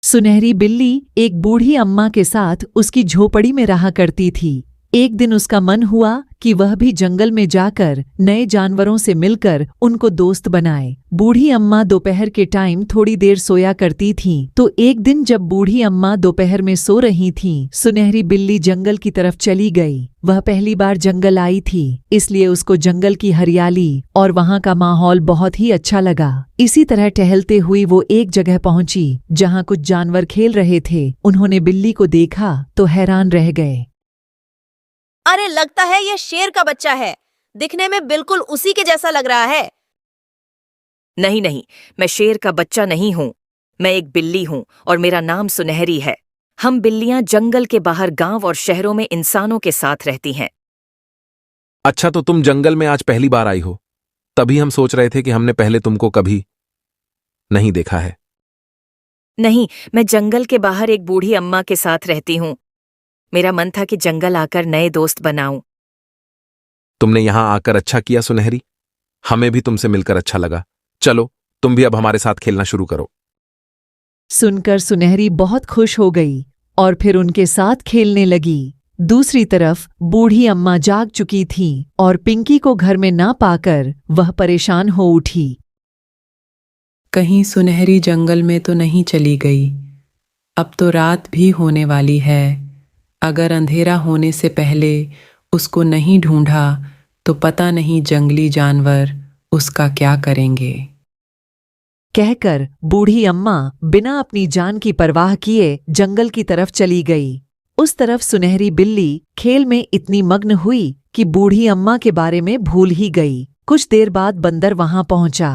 सुनहरी बिल्ली एक बूढ़ी अम्मा के साथ उसकी झोपड़ी में रहा करती थी। एक दिन उसका मन हुआ कि वह भी जंगल में जाकर नए जानवरों से मिलकर उनको दोस्त बनाए। बूढ़ी अम्मा दोपहर के टाइम थोड़ी देर सोया करती थीं, तो एक दिन जब बूढ़ी अम्मा दोपहर में सो रही थीं, सुनहरी बिल्ली जंगल की तरफ चली गई। वह पहली बार जंगल आई थी, इसलिए उसको जंगल की हरियाली और वहां का माहौल बहुत ही अच्छा लगा। इसी तरह टहलते हुए वो एक जगह पहुंची जहां कुछ जानवर खेल रहे थे। उन्होंने बिल्ली को देखा तो हैरान रह गए। अरे, लगता है यह शेर का बच्चा है। दिखने में बिल्कुल उसी के जैसा लग रहा है। नहीं नहीं, मैं शेर का बच्चा नहीं हूँ। मैं एक बिल्ली हूँ और मेरा नाम सुनहरी है। हम बिल्लियां जंगल के बाहर गांव और शहरों में इंसानों के साथ रहती हैं। अच्छा, तो तुम जंगल में आज पहली बार आई हो? तभी हम सोच रहे थे कि हमने पहले तुमको कभी नहीं देखा है। नहीं, मैं जंगल के बाहर एक बूढ़ी अम्मा के साथ रहती हूँ। मेरा मन था कि जंगल आकर नए दोस्त बनाऊं। तुमने यहां आकर अच्छा किया सुनहरी, हमें भी तुमसे मिलकर अच्छा लगा। चलो, तुम भी अब हमारे साथ खेलना शुरू करो। सुनकर सुनहरी बहुत खुश हो गई और फिर उनके साथ खेलने लगी। दूसरी तरफ बूढ़ी अम्मा जाग चुकी थीं और पिंकी को घर में ना पाकर वह परेशान हो उठी। कहीं सुनहरी जंगल में तो नहीं चली गई? अब तो रात भी होने वाली है। अगर अंधेरा होने से पहले उसको नहीं ढूंढा तो पता नहीं जंगली जानवर उसका क्या करेंगे। कहकर बूढ़ी अम्मा बिना अपनी जान की परवाह किए जंगल की तरफ चली गई। उस तरफ सुनहरी बिल्ली खेल में इतनी मग्न हुई कि बूढ़ी अम्मा के बारे में भूल ही गई। कुछ देर बाद बंदर वहां पहुंचा।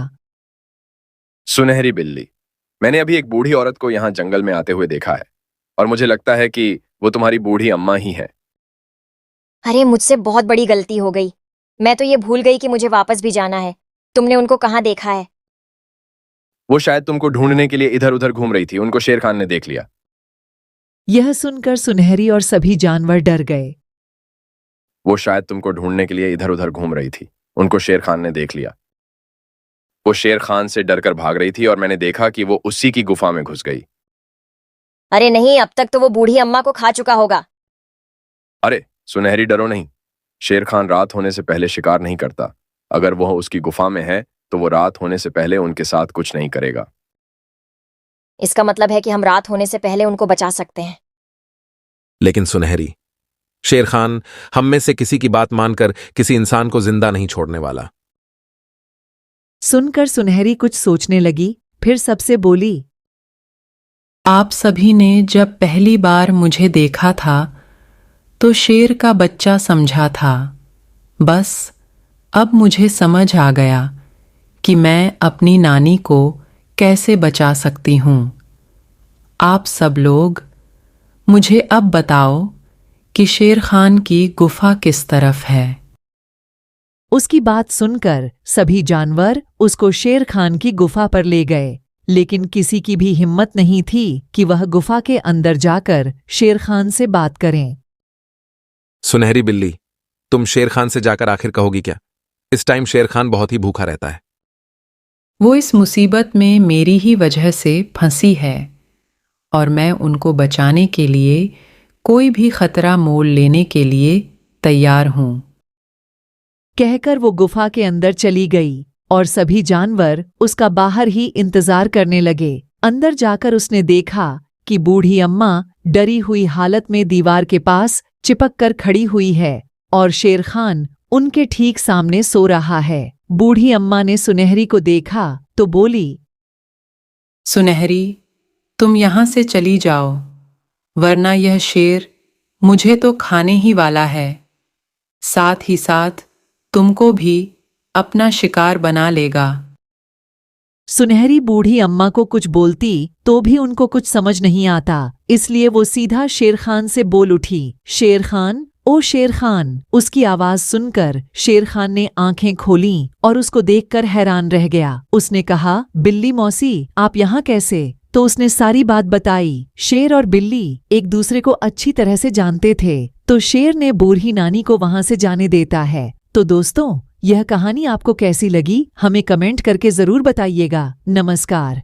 सुनहरी बिल्ली, मैंने अभी एक बूढ़ी औरत को यहाँ जंगल में आते हुए देखा है और मुझे लगता है कि वो तुम्हारी बूढ़ी अम्मा ही है। अरे, मुझसे बहुत बड़ी गलती हो गई। मैं तो ये भूल गई कि मुझे वापस भी जाना है। तुमने उनको कहाँ देखा है? वो शायद तुमको ढूंढने के लिए इधर उधर घूम रही थी। उनको शेर खान ने देख लिया। यह सुनकर सुनहरी और सभी जानवर डर गए। वो शायद तुमको ढूंढने के लिए इधर उधर घूम रही थी। उनको शेर खान ने देख लिया। वो शेर खान से डरकर भाग रही थी और मैंने देखा कि वो उसी की गुफा में घुस गई। अरे नहीं, अब तक तो वो बूढ़ी अम्मा को खा चुका होगा। अरे सुनहरी, डरो नहीं। शेर खान रात होने से पहले शिकार नहीं करता। अगर वह उसकी गुफा में है तो वो रात होने से पहले उनके साथ कुछ नहीं करेगा। इसका मतलब है कि हम रात होने से पहले उनको बचा सकते हैं। लेकिन सुनहरी, शेर खान हम में से किसी की बात मानकर किसी इंसान को जिंदा नहीं छोड़ने वाला। सुनकर सुनहरी कुछ सोचने लगी, फिर सबसे बोली। आप सभी ने जब पहली बार मुझे देखा था तो शेर का बच्चा समझा था। बस अब मुझे समझ आ गया कि मैं अपनी नानी को कैसे बचा सकती हूँ। आप सब लोग मुझे अब बताओ कि शेर खान की गुफा किस तरफ है। उसकी बात सुनकर सभी जानवर उसको शेर खान की गुफा पर ले गए, लेकिन किसी की भी हिम्मत नहीं थी कि वह गुफा के अंदर जाकर शेर खान से बात करें। सुनहरी बिल्ली, तुम शेर खान से जाकर आखिर कहोगी क्या? इस टाइम शेर खान बहुत ही भूखा रहता है। वो इस मुसीबत में मेरी ही वजह से फंसी है और मैं उनको बचाने के लिए कोई भी खतरा मोल लेने के लिए तैयार हूं। कहकर वो गुफा के अंदर चली गई और सभी जानवर उसका बाहर ही इंतजार करने लगे। अंदर जाकर उसने देखा कि बूढ़ी अम्मा डरी हुई हालत में दीवार के पास चिपक कर खड़ी हुई है और शेर खान उनके ठीक सामने सो रहा है। बूढ़ी अम्मा ने सुनहरी को देखा तो बोली। सुनहरी, तुम यहां से चली जाओ, वरना यह शेर मुझे तो खाने ही वाला है। साथ ही साथ तुमको भी अपना शिकार बना लेगा। सुनहरी बूढ़ी अम्मा को कुछ बोलती तो भी उनको कुछ समझ नहीं आता, इसलिए वो सीधा शेर खान से बोल उठी। शेर खान, ओ शेर खान। उसकी आवाज सुनकर शेर खान ने आंखें खोलीं और उसको देखकर हैरान रह गया। उसने कहा, बिल्ली मौसी, आप यहाँ कैसे? तो उसने सारी बात बताई। शेर और बिल्ली एक दूसरे को अच्छी तरह से जानते थे, तो शेर ने बूढ़ी नानी को वहां से जाने देता है। तो दोस्तों, यह कहानी आपको कैसी लगी हमें कमेंट करके जरूर बताइएगा। नमस्कार।